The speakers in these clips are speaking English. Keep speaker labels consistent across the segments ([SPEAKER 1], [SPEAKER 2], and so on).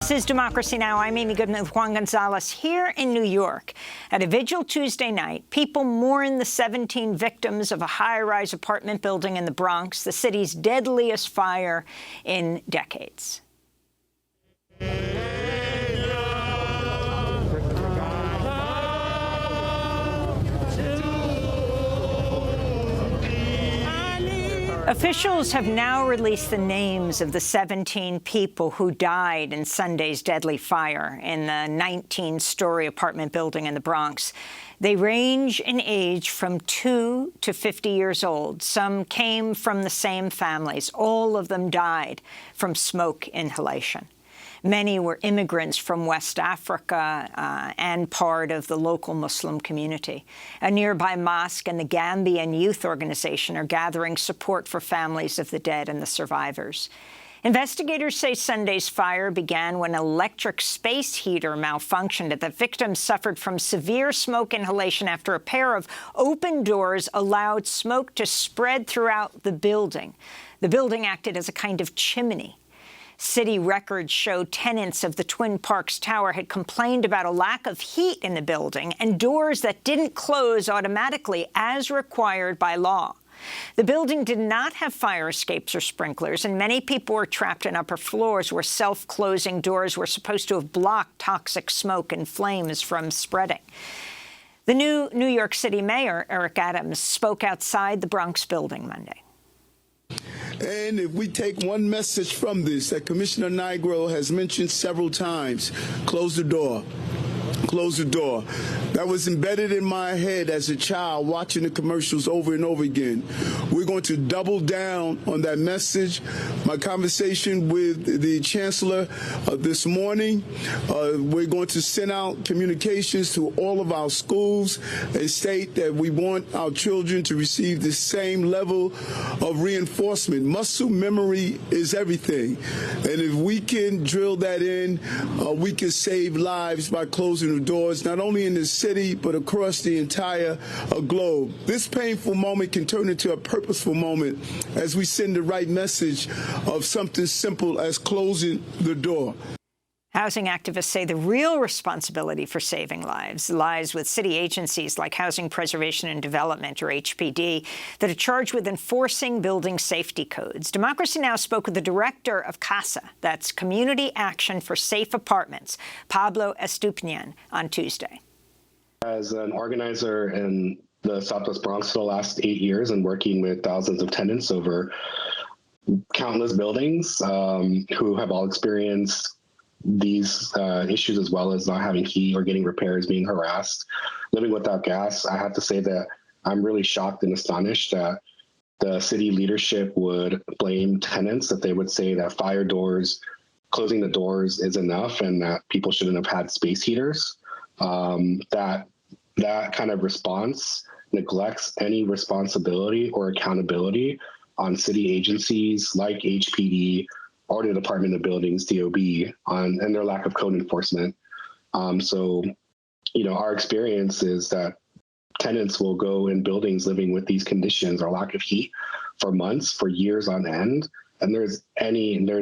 [SPEAKER 1] This is Democracy Now! I'm Amy Goodman with Juan Gonzalez here in New York. At a vigil Tuesday night, people mourn the 17 victims of a high-rise apartment building in the Bronx, the city's deadliest fire in decades. Officials have now released the names of the 17 people who died in Sunday's deadly fire in the 19-story apartment building in the Bronx. They range in age from 2 to 50 years old. Some came from the same families. All of them died from smoke inhalation. Many were immigrants from West Africa and part of the local Muslim community. A nearby mosque and the Gambian Youth Organization are gathering support for families of the dead and the survivors. Investigators say Sunday's fire began when an electric space heater malfunctioned. The victims suffered from severe smoke inhalation after a pair of open doors allowed smoke to spread throughout the building. The building acted as a kind of chimney. City records show tenants of the Twin Parks Tower had complained about a lack of heat in the building and doors that didn't close automatically as required by law. The building did not have fire escapes or sprinklers, and many people were trapped in upper floors where self-closing doors were supposed to have blocked toxic smoke and flames from spreading. The new New York City Mayor, Eric Adams, spoke outside the Bronx building Monday.
[SPEAKER 2] And if we take one message from this that Commissioner Nigro has mentioned several times, close the door. Close the door. That was embedded in my head as a child watching the commercials over and over again. We're going to double down on that message. My conversation with the Chancellor this morning, we're going to send out communications to all of our schools and state that we want our children to receive the same level of reinforcement. Muscle memory is everything. And if we can drill that in, we can save lives by closing the doors, not only in this city, but across the entire globe. This painful moment can turn into a purposeful moment as we send the right message of something simple as closing the door.
[SPEAKER 1] Housing activists say the real responsibility for saving lives lies with city agencies like Housing Preservation and Development, or HPD, that are charged with enforcing building safety codes. Democracy Now! Spoke with the director of CASA, that's Community Action for Safe Apartments, Pablo Estupiñán, on Tuesday.
[SPEAKER 3] As an organizer in the Southwest Bronx for the last 8 years and working with thousands of tenants over countless buildings who have all experienced these issues, as well as not having heat or getting repairs, being harassed, living without gas, I have to say that I'm really shocked and astonished that the city leadership would blame tenants, that they would say that fire doors, closing the doors is enough and that people shouldn't have had space heaters. That kind of response neglects any responsibility or accountability on city agencies like HPD or the Department of Buildings, DOB, and their lack of code enforcement. So, our experience is that tenants will go in buildings living with these conditions or lack of heat for months, for years on end, and there's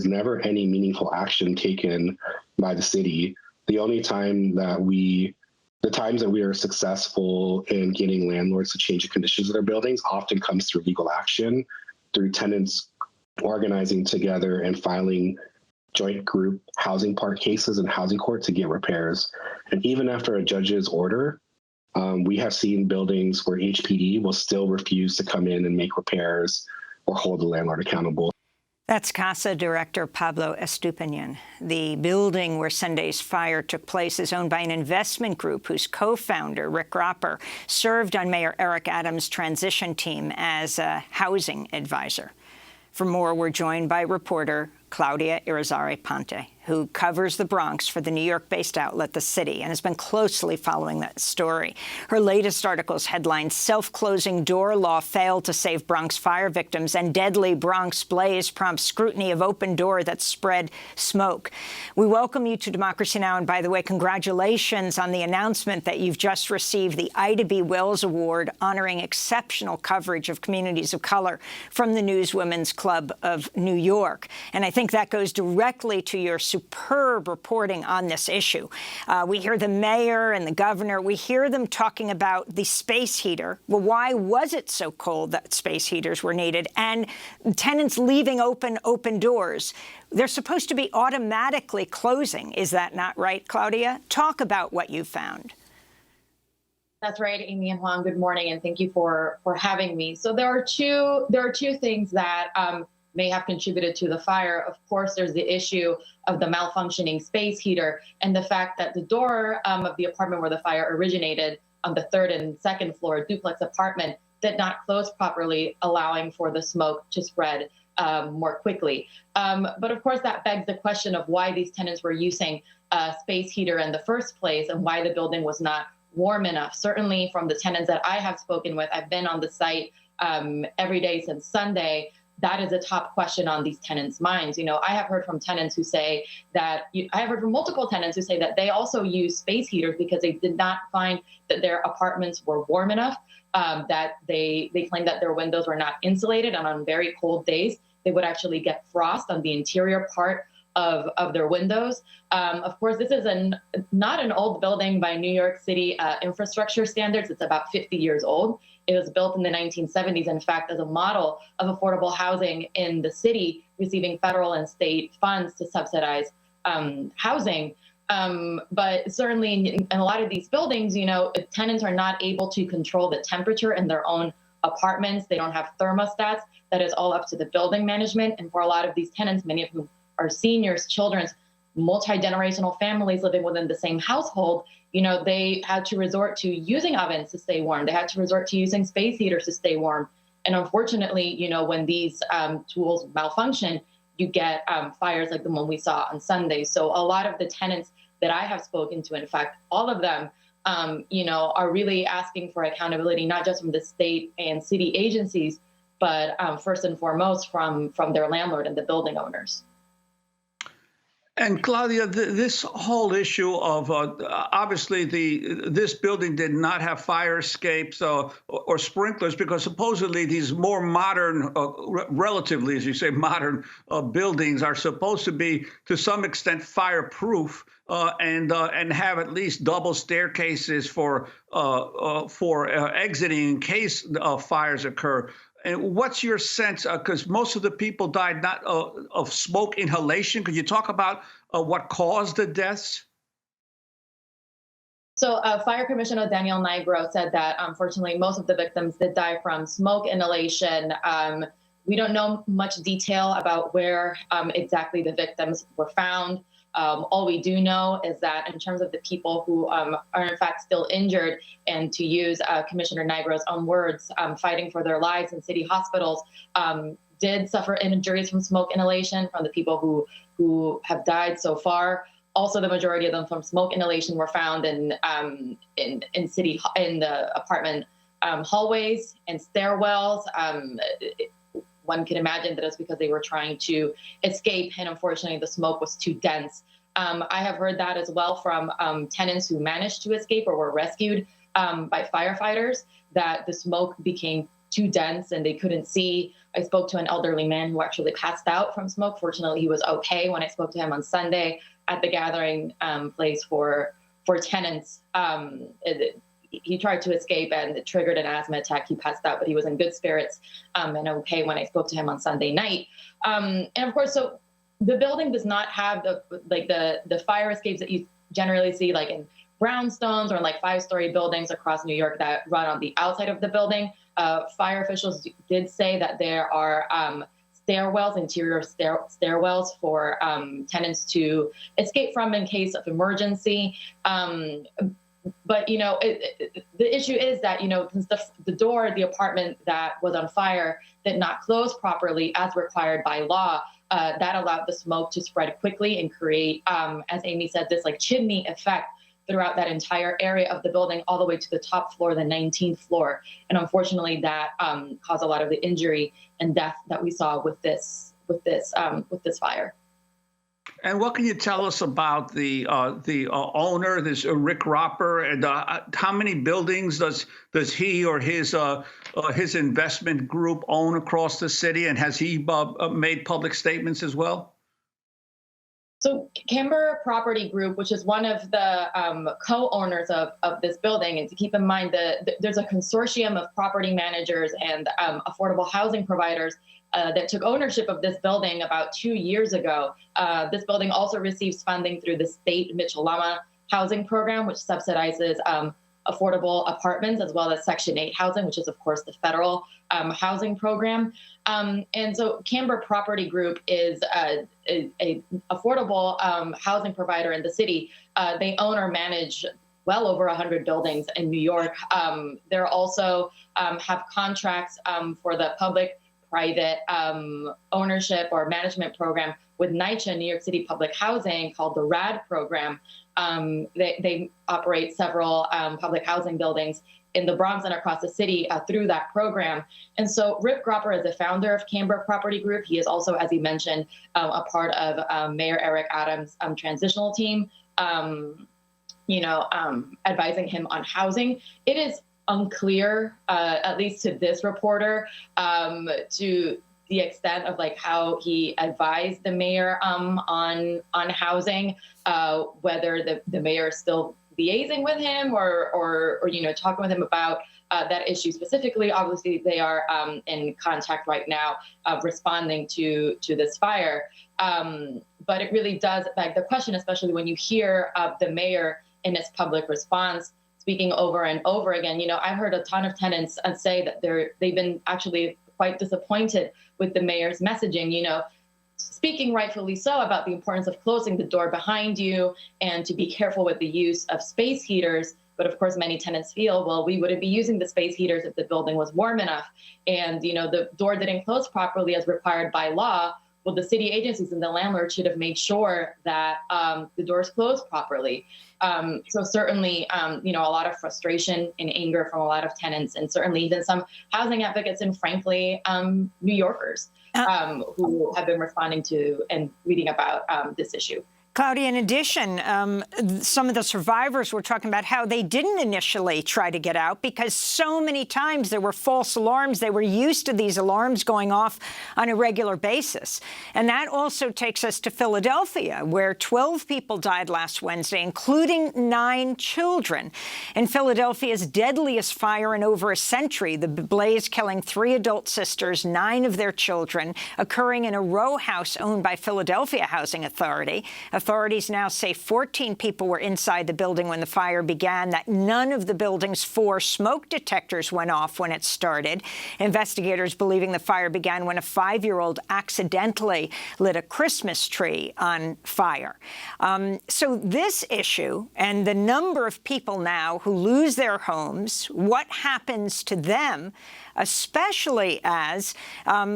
[SPEAKER 3] never any meaningful action taken by the city. The only time that the times that we are successful in getting landlords to change the conditions of their buildings often comes through legal action, through tenants organizing together and filing joint group housing part cases in housing court to get repairs. And even after a judge's order, we have seen buildings where HPD will still refuse to come in and make repairs or hold the landlord accountable.
[SPEAKER 1] That's CASA Director Pablo Estupiñán. The building where Sunday's fire took place is owned by an investment group whose co-founder, Rick Gropper, served on Mayor Eric Adams' transition team as a housing advisor. For more, we're joined by reporter Claudia Irizarry Aponte, who covers the Bronx for the New York-based outlet The City and has been closely following that story. Her latest article's headline, "Self-Closing Door Law Failed to Save Bronx Fire Victims and Deadly Bronx Blaze Prompts Scrutiny of Open Door That Spread Smoke." We welcome you to Democracy Now! And by the way, congratulations on the announcement that you've just received the Ida B. Wells Award, honoring exceptional coverage of communities of color from the Newswomen's Club of New York. And I think think that goes directly to your superb reporting on this issue. We hear the mayor and the governor, we hear them talking about the space heater. Well, why was it so cold that space heaters were needed? And tenants leaving open doors. They're supposed to be automatically closing. Is that not right, Claudia? Talk about what you found.
[SPEAKER 4] That's right, Amy and Juan. Good morning, and thank you for having me. So there are two things that may have contributed to the fire. Of course, there's the issue of the malfunctioning space heater and the fact that the door of the apartment where the fire originated on the 3rd and 2nd floor duplex apartment did not close properly, allowing for the smoke to spread more quickly. But of course, that begs the question of why these tenants were using a space heater in the first place and why the building was not warm enough. Certainly from the tenants that I have spoken with, I've been on the site every day since Sunday. That is a top question on these tenants' minds. You know, I have heard from tenants who say that, I have heard from multiple tenants who say that they also use space heaters because they did not find that their apartments were warm enough, that they claim that their windows were not insulated, and on very cold days, they would actually get frost on the interior part of their windows. Of course, this is not an old building by New York City infrastructure standards. It's about 50 years old. It was built in the 1970s, in fact, as a model of affordable housing in the city, receiving federal and state funds to subsidize housing. But certainly in a lot of these buildings, you know, tenants are not able to control the temperature in their own apartments. They don't have thermostats. That is all up to the building management. And for a lot of these tenants, many of whom are seniors, children, multi-generational families living within the same household, you know, they had to resort to using ovens to stay warm. They had to resort to using space heaters to stay warm. And unfortunately, you know, when these tools malfunction, you get fires like the one we saw on Sunday. So a lot of the tenants that I have spoken to, in fact, all of them, you know, are really asking for accountability, not just from the state and city agencies, but first and foremost from their landlord and the building owners.
[SPEAKER 5] And Claudia, this whole issue of obviously this building did not have fire escapes or sprinklers because supposedly these more modern, relatively, as you say, modern buildings are supposed to be to some extent fireproof and have at least double staircases for exiting in case fires occur. And what's your sense? Because most of the people died not of smoke inhalation. Could you talk about what caused the deaths?
[SPEAKER 4] So Fire Commissioner Daniel Nigro said that, unfortunately, most of the victims did die from smoke inhalation. We don't know much detail about where exactly the victims were found. All we do know is that in terms of the people who are in fact still injured, and to use Commissioner Nigro's own words, fighting for their lives in city hospitals, did suffer injuries from smoke inhalation from the people who have died so far. Also, the majority of them from smoke inhalation were found in the apartment hallways and stairwells. One can imagine that it's because they were trying to escape, and unfortunately the smoke was too dense. I have heard that as well from tenants who managed to escape or were rescued by firefighters, that the smoke became too dense and they couldn't see. I spoke to an elderly man who actually passed out from smoke. Fortunately, he was okay when I spoke to him on Sunday at the gathering place for tenants. He tried to escape and it triggered an asthma attack. He passed out, but he was in good spirits and okay when I spoke to him on Sunday night. And of course, so the building does not have the fire escapes that you generally see like in brownstones or like 5-story buildings across New York that run on the outside of the building. Fire officials did say that there are stairwells, interior stairwells for tenants to escape from in case of emergency. But, you know, the issue is that, you know, since the door of the apartment that was on fire did not close properly as required by law, that allowed the smoke to spread quickly and create, as Amy said, this like chimney effect throughout that entire area of the building, all the way to the top floor, the 19th floor. And unfortunately, that caused a lot of the injury and death that we saw with this fire.
[SPEAKER 5] And what can you tell us about the owner, this Rick Roper, and how many buildings does he or his investment group own across the city? And has he made public statements as well?
[SPEAKER 4] So Camber Property Group, which is one of the co-owners of this building, and to keep in mind that there's a consortium of property managers and affordable housing providers that took ownership of this building about 2 years ago. This building also receives funding through the state Mitchell-Lama housing program, which subsidizes affordable apartments, as well as Section 8 housing, which is, of course, the federal housing program. And so Camber Property Group is a affordable housing provider in the city. They own or manage well over 100 buildings in New York. They're also have contracts for the public-private ownership or management program with NYCHA, New York City Public Housing, called the RAD program. They operate several public housing buildings in the Bronx and across the city through that program. And so Rip Gropper is the founder of Camber Property Group. He is also, as he mentioned, a part of Mayor Eric Adams' transitional team, advising him on housing. It is unclear, at least to this reporter, to the extent of like how he advised the mayor on housing, whether the mayor is still liaising with him or talking with him about that issue specifically. Obviously, they are in contact right now, responding to this fire. But it really does beg the question, especially when you hear the mayor in his public response speaking over and over again. I've heard a ton of tenants say that they've been actually quite disappointed with the mayor's messaging, speaking rightfully so about the importance of closing the door behind you and to be careful with the use of space heaters. But of course, many tenants feel, well, we wouldn't be using the space heaters if the building was warm enough. And, the door didn't close properly as required by law. Well, the city agencies and the landlord should have made sure that the doors closed properly. So certainly, a lot of frustration and anger from a lot of tenants, and certainly even some housing advocates and frankly, New Yorkers who have been responding to and reading about this issue.
[SPEAKER 1] Claudia, in addition, some of the survivors were talking about how they didn't initially try to get out because so many times there were false alarms. They were used to these alarms going off on a regular basis. And that also takes us to Philadelphia, where 12 people died last Wednesday, including 9 children. In Philadelphia's deadliest fire in over a century, the blaze killing 3 adult sisters, 9 of their children, occurring in a row house owned by Philadelphia Housing Authority. Authorities now say 14 people were inside the building when the fire began, that none of the building's 4 smoke detectors went off when it started. Investigators believing the fire began when a 5-year-old accidentally lit a Christmas tree on fire. So this issue and the number of people now who lose their homes, what happens to them, especially as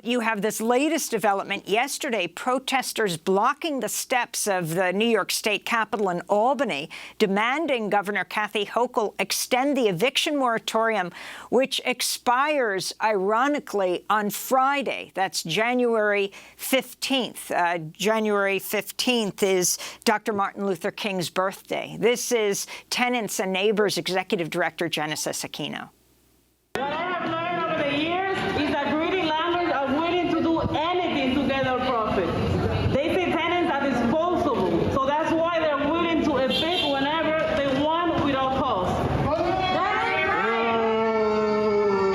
[SPEAKER 1] you have this latest development yesterday, protesters blocking the steps of the New York State Capitol in Albany, demanding Governor Kathy Hochul extend the eviction moratorium, which expires, ironically, on Friday. That's January 15th. January 15th is Dr. Martin Luther King's birthday. This is Tenants and Neighbors Executive Director Genesis Aquino.
[SPEAKER 6] What I have learned over the years is that greedy landlords are willing to do anything to get their profit. They see tenants as disposable, so that's why they're willing to evict whenever they want without cost.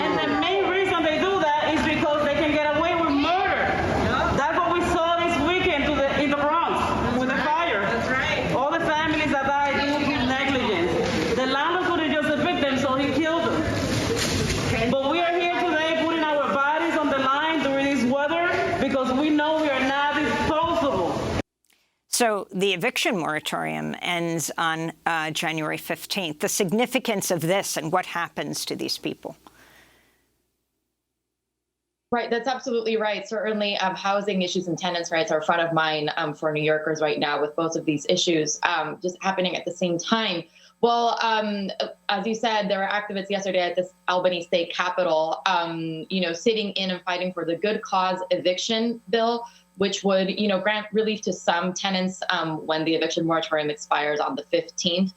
[SPEAKER 6] And the main reason they do that is because they can get away with murder. That's what we saw this weekend in the Bronx with the fire. That's right. All the families that died due to negligence. The landlord couldn't just evict them, so he killed them. But we are here today putting our bodies on the line during this weather because we know we are not disposable.
[SPEAKER 1] So the eviction moratorium ends on January 15th. The significance of this and what happens to these people.
[SPEAKER 4] Right, that's absolutely right. Certainly, housing issues and tenants' rights are front of mind for New Yorkers right now, with both of these issues just happening at the same time. Well, as you said, there were activists yesterday at this Albany State Capitol, sitting in and fighting for the good cause eviction bill, which would, grant relief to some tenants when the eviction moratorium expires on the 15th.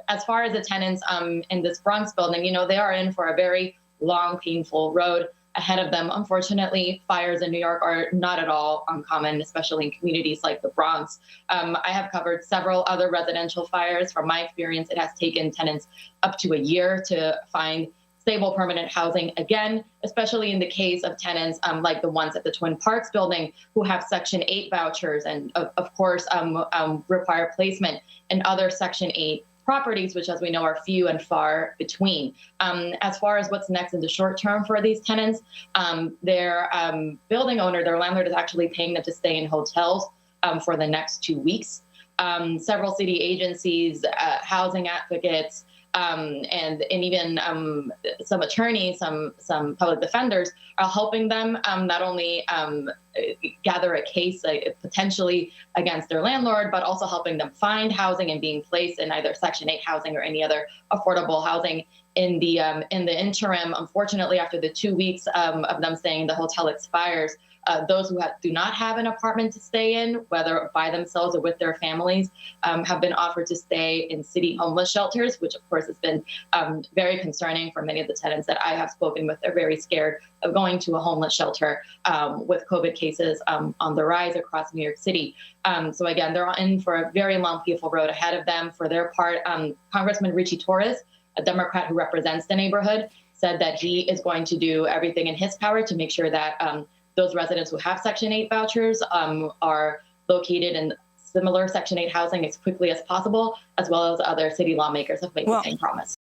[SPEAKER 4] As far as the tenants in this Bronx building, they are in for a very long, painful road. ahead of them. Unfortunately, fires in New York are not at all uncommon, especially in communities like the Bronx. I have covered several other residential fires. From my experience, it has taken tenants up to a year to find stable permanent housing again, especially in the case of tenants like the ones at the Twin Parks building who have Section 8 vouchers and, of course, require placement in other Section 8 properties, which, as we know, are few and far between. As far as what's next in the short term for these tenants, their building owner, their landlord, is actually paying them to stay in hotels for the next 2 weeks. Several city agencies, housing advocates, and even some attorneys, some public defenders are helping them not only gather a case potentially against their landlord, but also helping them find housing and being placed in either Section 8 housing or any other affordable housing. In the interim, unfortunately, after the 2 weeks of them staying, the hotel expires. Those who do not have an apartment to stay in, whether by themselves or with their families, have been offered to stay in city homeless shelters, which of course has been very concerning for many of the tenants that I have spoken with. They're very scared of going to a homeless shelter with COVID cases on the rise across New York City. So again, they're in for a very long, painful road ahead of them. For their part, Congressman Richie Torres, a Democrat who represents the neighborhood, said that he is going to do everything in his power to make sure that those residents who have Section 8 vouchers are located in similar Section 8 housing as quickly as possible, as well as other city lawmakers have made the same promise.